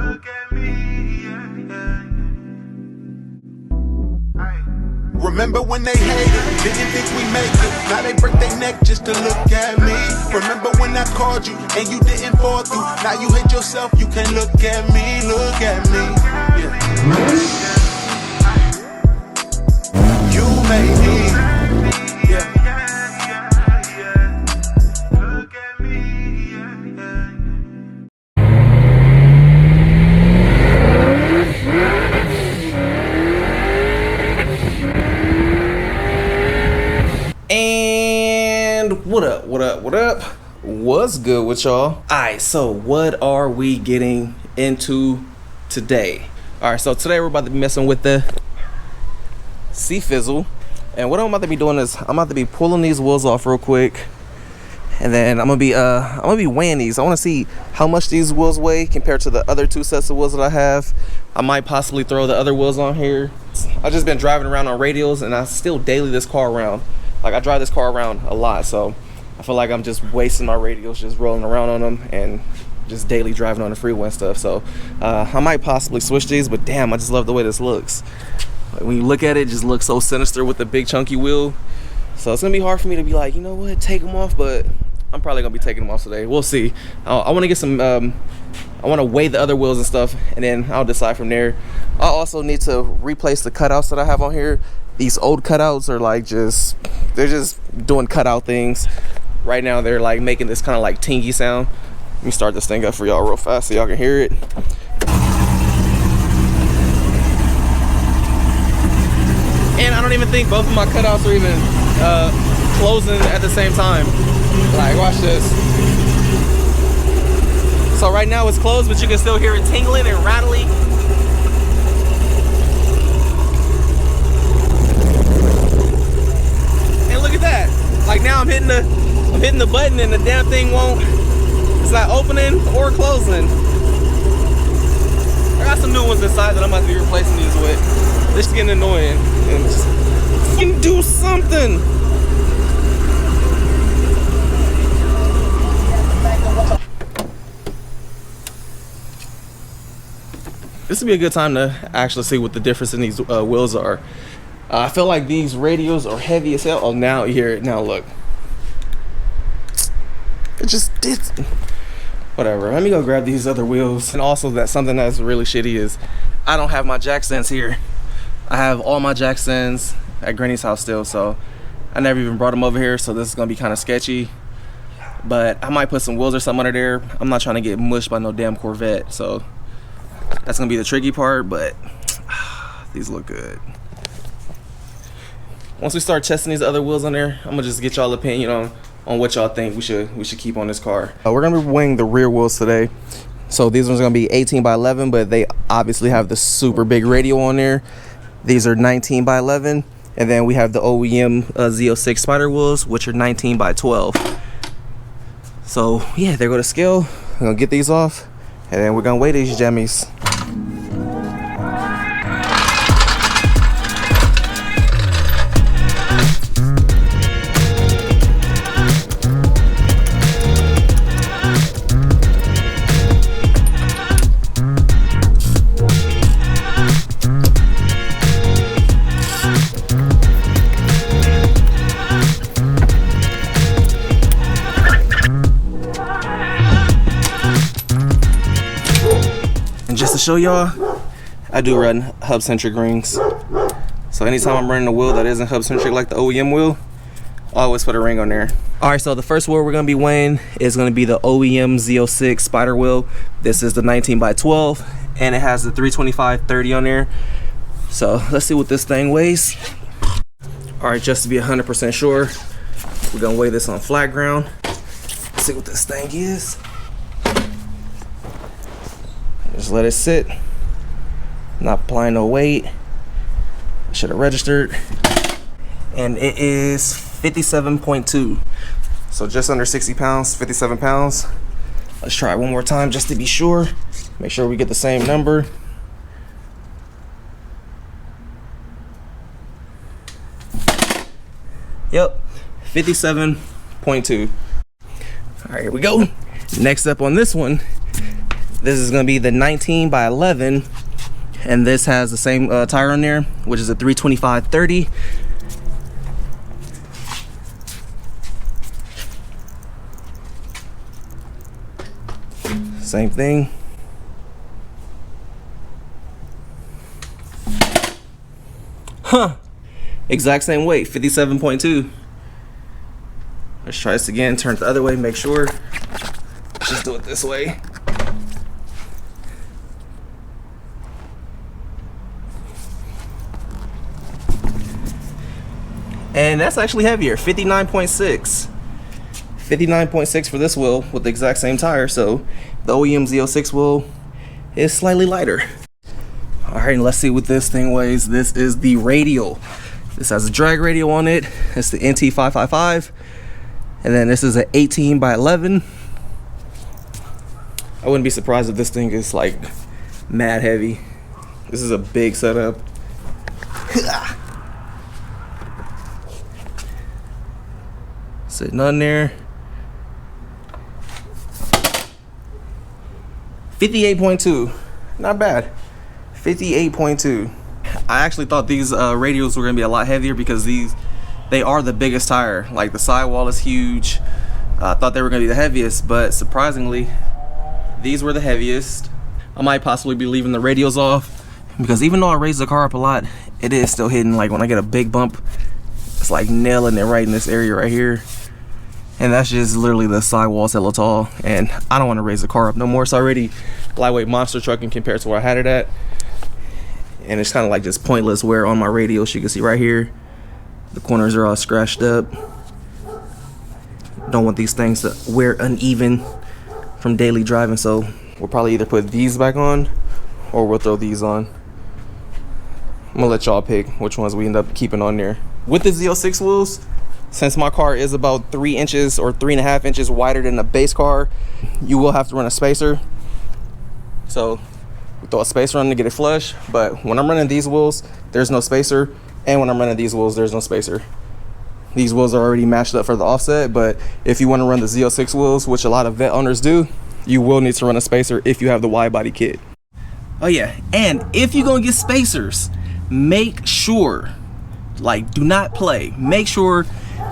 Look at me, Remember when they hated, didn't think we make it. Now they break their neck just to look at me. Remember when I called you and you didn't fall through. Now you hate yourself, you can't look at me, look at me. Yeah. You made me. Yeah. Look at me. And what up? What's good with y'all? Alright, so what are we getting into today? Alright, so today we're about to be messing with the C-Fizzle. And what I'm about to be doing is I'm about to be pulling these wheels off real quick. And then I'm gonna be weighing these. I wanna see how much these wheels weigh compared to the other two sets of wheels that I have. I might possibly throw the other wheels on here. I've just been driving around on Radials and I still daily this car around. Like, I drive this car around a lot, so I feel like I'm just wasting my Radials just rolling around on them and just daily driving on the freeway and stuff. So I might possibly switch these, but damn, I just love the way this looks. Like, when you look at it, it just looks so sinister with the big chunky wheel. So it's gonna be hard for me to be like, you know what, take them off, but I'm probably gonna be taking them off today. We'll see. I wanna get some, I wanna weigh the other wheels and stuff, and then I'll decide from there. I also need to replace the cutouts that I have on here. These old cutouts are like they're just doing cutout things. Right now they're like making this kind of like tingy sound. Let me start this thing up for y'all real fast so y'all can hear it. And I don't even think both of my cutouts are even closing at the same time. Like, watch this. So right now it's closed, but you can still hear it tingling and rattling. Look at that. Like, now I'm hitting the button and the damn thing it's not opening or closing. I got some new ones inside that I'm about to be replacing these with. This is getting annoying. And just fucking do something. This would be a good time to actually see what the difference in these wheels are. I feel like these Radials are heavy as hell. Oh, now you hear it. Now look. It just did. Whatever. Let me go grab these other wheels. And also, that something that's really shitty is I don't have my jack stands here. I have all my jack stands at Granny's house still, so I never even brought them over here. So this is gonna be kind of sketchy. But I might put some wheels or something under there. I'm not trying to get mushed by no damn Corvette, so that's gonna be the tricky part. But these look good. Once we start testing these other wheels on there, I'm gonna just get y'all opinion on what y'all think we should keep on this car. We're gonna be weighing the rear wheels today. So these ones are gonna be 18 by 11, but they obviously have the super big radial on there. These are 19 by 11, and then we have the OEM Z06 Spider wheels, which are 19 by 12. So yeah, there go the scale. I'm gonna get these off, and then we're gonna weigh these jammies. Just to show y'all, I do run hub centric rings. So anytime I'm running a wheel that isn't hub centric like the OEM wheel, I always put a ring on there. All right, so the first wheel we're gonna be weighing is gonna be the OEM Z06 Spider wheel. This is the 19 by 12, and it has the 325/30 on there. So let's see what this thing weighs. All right, just to be 100% sure, we're gonna weigh this on flat ground. Let's see what this thing is. Just let it sit. Not applying no weight. Should have registered. And it is 57.2. So just under 60 pounds, 57 pounds. Let's try it one more time just to be sure. Make sure we get the same number. Yep, 57.2. All right, here we go. Next up on this one This is gonna be the 19 by 11, and this has the same tire on there, which is a 325/30. Same thing. Huh. Exact same weight, 57.2. Let's try this again. Turn it the other way, make sure. Let's just do it this way. And that's actually heavier, 59.6. 59.6 for this wheel with the exact same tire. So the OEM Z06 wheel is slightly lighter. All right, let's see what this thing weighs. This is the Radial. This has a drag radial on it. It's the NT555. And then this is an 18 by 11. I wouldn't be surprised if this thing is like mad heavy. This is a big setup. Sitting on there. 58.2. Not bad. 58.2. I actually thought these radials were gonna be a lot heavier because they are the biggest tire. Like the sidewall is huge. I thought they were gonna be the heaviest, but surprisingly, these were the heaviest. I might possibly be leaving the radials off because even though I raised the car up a lot, it is still hitting. Like when I get a big bump, it's like nailing it right in this area right here. And that's just literally the sidewall's hella tall, and I don't want to raise the car up no more. It's already lightweight monster trucking compared to where I had it at, and it's kind of like just pointless wear on my radials. You can see right here, the corners are all scratched up. Don't want these things to wear uneven from daily driving, so we'll probably either put these back on or we'll throw these on. I'm gonna let y'all pick which ones we end up keeping on there. With the Z06 wheels, since my car is about 3 inches or 3.5 inches wider than the base car, you will have to run a spacer. So we throw a spacer on to get it flush, but when I'm running these wheels, there's no spacer, and when I'm running these wheels, there's no spacer. These wheels are already matched up for the offset, but if you want to run the Z06 wheels, which a lot of vet owners do, you will need to run a spacer if you have the wide body kit. Oh yeah, and if you're gonna get spacers, make sure, like, do not play. Make sure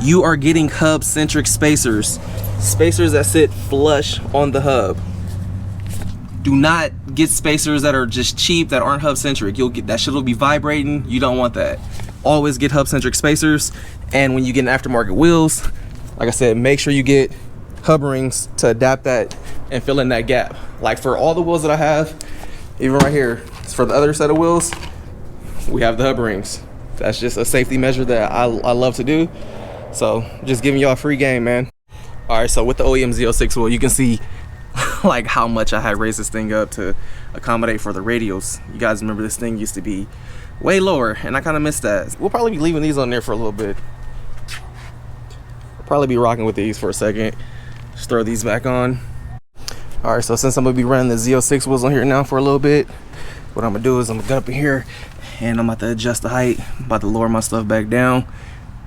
you are getting hub-centric spacers. Spacers that sit flush on the hub. Do not get spacers that are just cheap, that aren't hub-centric. You'll get that shit will be vibrating. You don't want that. Always get hub-centric spacers. And when you get an aftermarket wheels, like I said, make sure you get hub rings to adapt that and fill in that gap. Like for all the wheels that I have, even right here, for the other set of wheels, we have the hub rings. That's just a safety measure that I love to do. So just giving y'all a free game, man. All right, so with the OEM Z06 wheel, you can see like how much I had raised this thing up to accommodate for the radials. You guys remember this thing used to be way lower, and I kind of missed that. We'll probably be leaving these on there for a little bit. I'll probably be rocking with these for a second. Just throw these back on. All right, so since I'm gonna be running the Z06 wheels on here now for a little bit, what I'm gonna do is I'm gonna get up in here and I'm about to adjust the height. I'm about to lower my stuff back down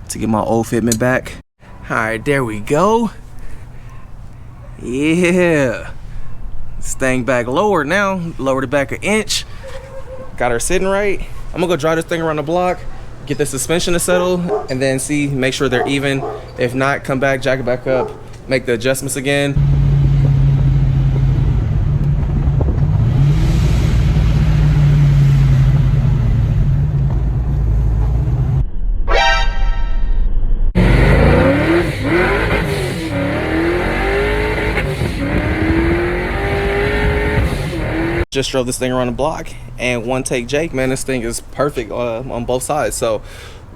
to get my old fitment back. All right, there we go. Yeah, this thing back lower now. Lowered it back 1 inch. Got her sitting right. I'm gonna go drive this thing around the block, get the suspension to settle, and then see, make sure they're even. If not, come back, jack it back up, make the adjustments again. Just drove this thing around the block, and one take Jake, man, this thing is perfect on both sides. So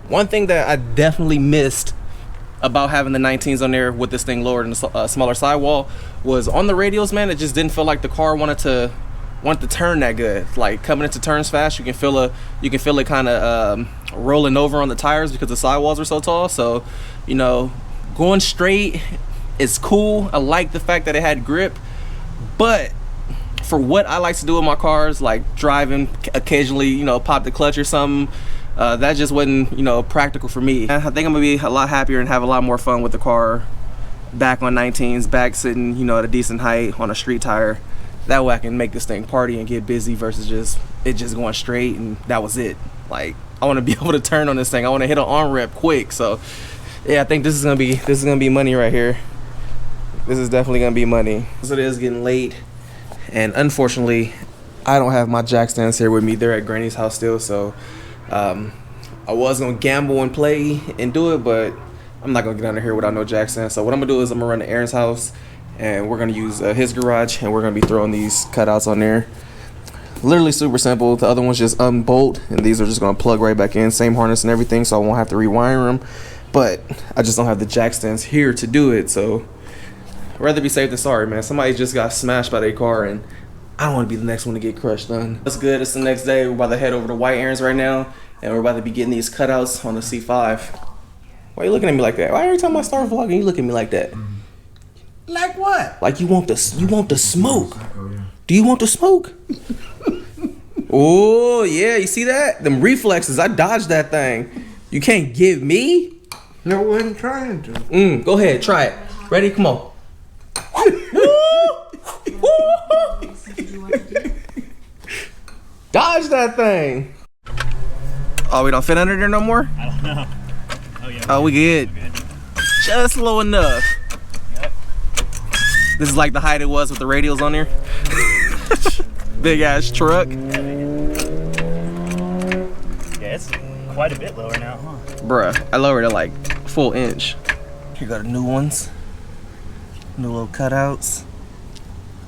one thing that I definitely missed about having the 19s on there with this thing lowered in a smaller sidewall was on the radials, man. It just didn't feel like the car wanted to turn that good. Like coming into turns fast, you can feel it kind of rolling over on the tires because the sidewalls are so tall. So, you know, going straight is cool. I like the fact that it had grip, but for what I like to do with my cars, like driving, occasionally, you know, pop the clutch or something, that just wasn't, you know, practical for me. I think I'm gonna be a lot happier and have a lot more fun with the car back on 19s, back sitting, you know, at a decent height on a street tire That way I can make this thing party and get busy versus just going straight and that was it. Like, I want to be able to turn on this thing. I want to hit an arm rep quick. So yeah, I think this is gonna be money right here. This is definitely gonna be money. So it is getting late, and unfortunately I don't have my jack stands here with me. They're at Granny's house still. So I was gonna gamble and play and do it, but I'm not gonna get under here without no jack stand. So what I'm gonna do is I'm gonna run to Aaron's house, and we're gonna use his garage, and we're gonna be throwing these cutouts on there. Literally super simple. The other ones just unbolt, and these are just gonna plug right back in, same harness and everything, so I won't have to rewire them. But I just don't have the jack stands here to do it, so I'd rather be safe than sorry, man. Somebody just got smashed by their car, and I don't want to be the next one to get crushed done. That's good. It's the next day. We're about to head over to White Aaron's right now, and we're about to be getting these cutouts on the C5. Why are you looking at me like that? Why every time I start vlogging, you look at me like that? Like what? Like you want the smoke. Do you want the smoke? Oh yeah, you see that? Them reflexes, I dodged that thing. You can't give me? No, I wasn't trying to. Go ahead, try it. Ready? Come on. Dodge that thing. Oh, we don't fit under there no more? I don't know. Oh yeah. Oh, we good. Just low enough. Yep. This is like the height it was with the radials on there. Big ass truck. Yeah, it's quite a bit lower now, huh? Bruh, I lowered it like a full inch. Here go the new ones. New little cutouts.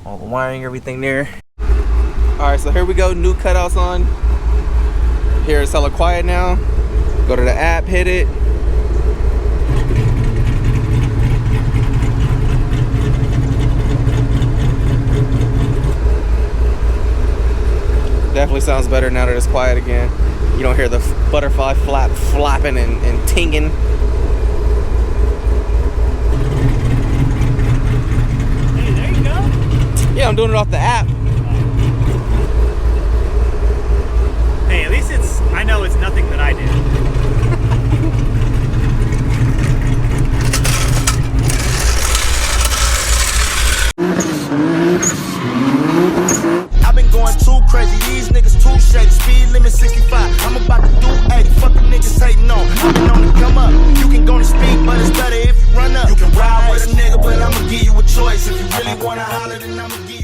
All the wiring, everything there. Alright, so here we go, new cutouts on. Here it's hella quiet now. Go to the app, hit it. Definitely sounds better now that it's quiet again. You don't hear the butterfly flapping and tinging. Hey, there you go. Yeah, I'm doing it off the app. Hey, at least I know it's nothing that I did. I've been going too crazy, these niggas too shady. Speed limit 65, I'm about to do 80. Fuck the niggas hating on. I've been on the come up. You can go to speed, but it's better if you run up. You can ride with a nigga, but I'ma give you a choice. If you really wanna holler, then I'ma give you